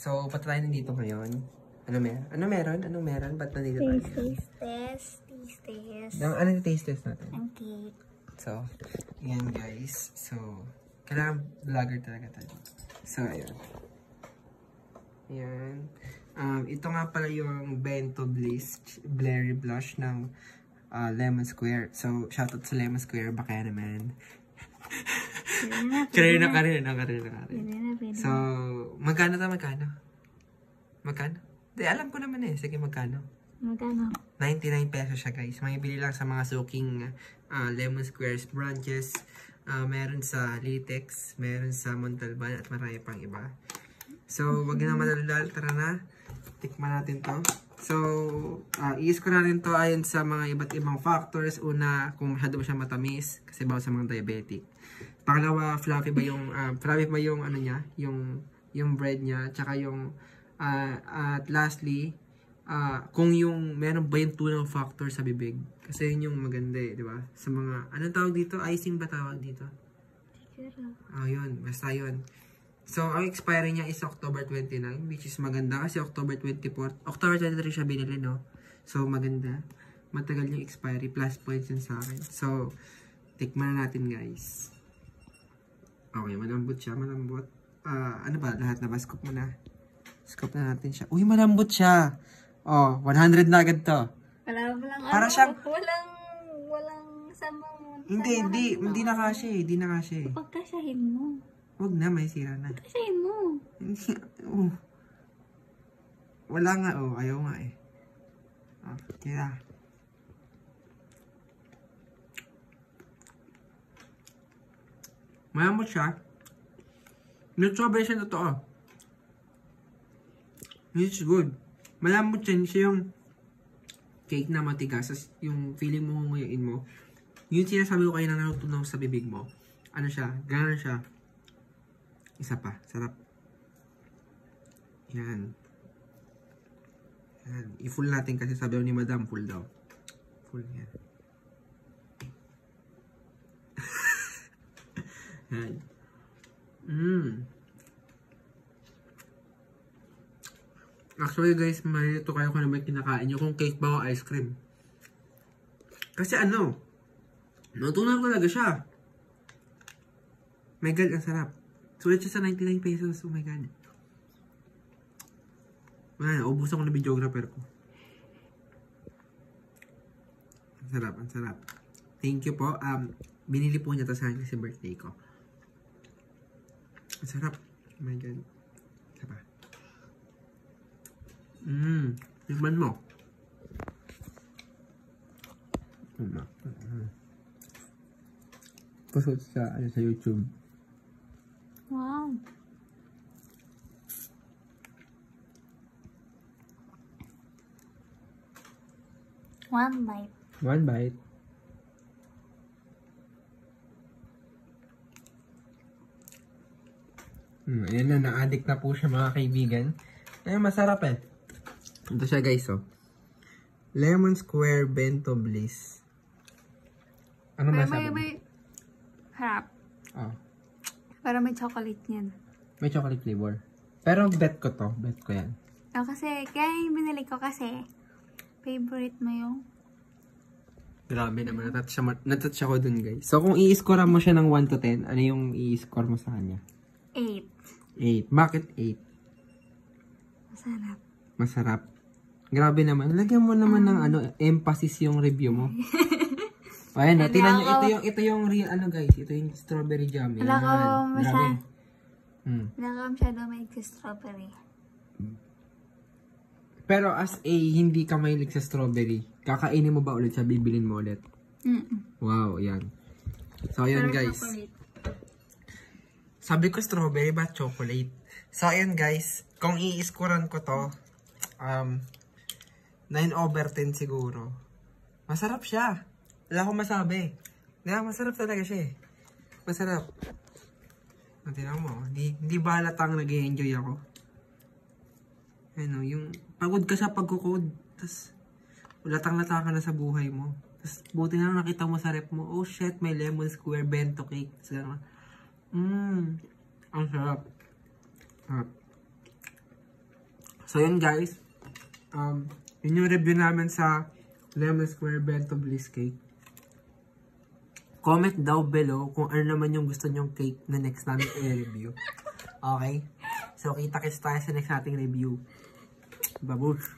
So, patry nandito ngayon. Ano meron? Anong meron? Ba't nandito tayo? Taste test. Ano yung taste test natin? Ang cake. So, yan guys. So, kailangan vlogger talaga tayo. So, ayun. Ayan. Ito nga pala yung Bento Bliss Blurry Blush ng Lemon Square. So, shoutout sa Lemon Square. Baka naman. Karina. So, magkano? Magkano? Di, alam ko naman eh. Sige, magkano? 99 pesos siya guys. Makibili lang sa mga suking Lemon Squares branches. Meron sa Litex, meron sa Montalban at marami pang iba. So, wag na madaldal. Tara na. Tikman natin to. So, i-score natin to ayon sa mga iba't ibang factors. Una, kung masyado ba siya matamis kasi bawal sa mga diabetic. Pangalawa, fluffy ba yung ano niya, yung bread niya, tsaka yung at lastly, kung yung meron ba yung tunang factor sa bibig. Kasi yun yung maganda eh, di ba? Sa mga, anong tawag dito? Icing ba tawag dito? Yun, basta yun. So, ang expiry niya is October 29, which is maganda kasi October 24, October 23 siya binili, no? So, maganda. Matagal yung expiry, plus points yun sa akin. So, tikman na natin, guys. Okay, malambot siya, malambot. Ano ba? Lahat na ba? Scoop mo na. Scoop na natin siya. Uy, malambot siya! Oh, 100 na agad to. Para siyang... Walang samang... Hindi na kasi. Hindi na kasi. Pagkasyahin mo. Huwag na, may sira na. Pagkasyahin mo. Hindi, wala nga, ayaw nga eh. Kaya. Malambot siya. Nutsobay siya totoo. It's good. Malambot siya yung cake na matigas. Yung feeling mo ngayon mo. Yung sinasabi ko kayo na nalutunaw sa bibig mo. Ano siya? Gano'n siya. Isa pa. Sarap. Yan. Yan. I-full natin kasi sabi ni Madam, full daw. Full yan. Yan. Actually guys, malito kayo kung ano may kinakain nyo. Kung cake ba o ice cream. Kasi ano, natutunan ko talaga siya. My God, ang sarap. Sulit siya sa 99 pesos. Oh my God. Wala, ubusan ko na videographer ko. Ang sarap, ang sarap. Thank you po. Binili po niya to sa akin kasi birthday ko. Ang sarap. Oh my God. Isa pa. Tikman mo. Pasok sa YouTube. Wow. One bite. One bite. Ayan na, na-addict na po siya mga kaibigan. Ayan, masarap eh. Ito siya guys, oh. Lemon Square Bento Bliss. Ano masabi? May harap. Pero may chocolate yan. May chocolate flavor. Pero bet ko to. Bet ko yan. Kasi, kaya yung binili ko kasi, favorite mo yung... Grabe naman. Natouch ako dun guys. So kung i-score mo siya ng 1 to 10, ano yung i-score mo sa kanya? 8. 8. Bakit 8? Masarap. Masarap. Grabe naman. Lagyan mo naman ng emphasis yung review mo. Ayan na, tingnan nyo, ito yung real, guys, ito yung strawberry jam. Wala ko masyado may strawberry. Pero as a, hindi ka mahilig sa strawberry, kakainin mo ba ulit siya, bibilin mo ulit? Wow, yan. So, ayan guys. Sabi ko strawberry ba chocolate? So, ayan guys, kung i-scorean ko to, 9/10 siguro. Masarap siya. Wala akong masabi. Masarap talaga siya eh. Masarap. Tingnan mo. Hindi ba halatang nag-i-enjoy ako? Ano, yung pagod ka sa pagkukod. Tapos, latang-lata ka na sa buhay mo. Tapos, buti na lang nakita mo sa rep mo. Oh shit, may Lemon Square bento cake. Tapos, ang sarap. So, yun guys. Yun yung review namin sa Lemon Square Bento Bliss Cake. Comment daw below kung ano naman yung gusto nyong cake na next namin i-review. Okay? So, kita-kits tayo sa next nating review. Babush!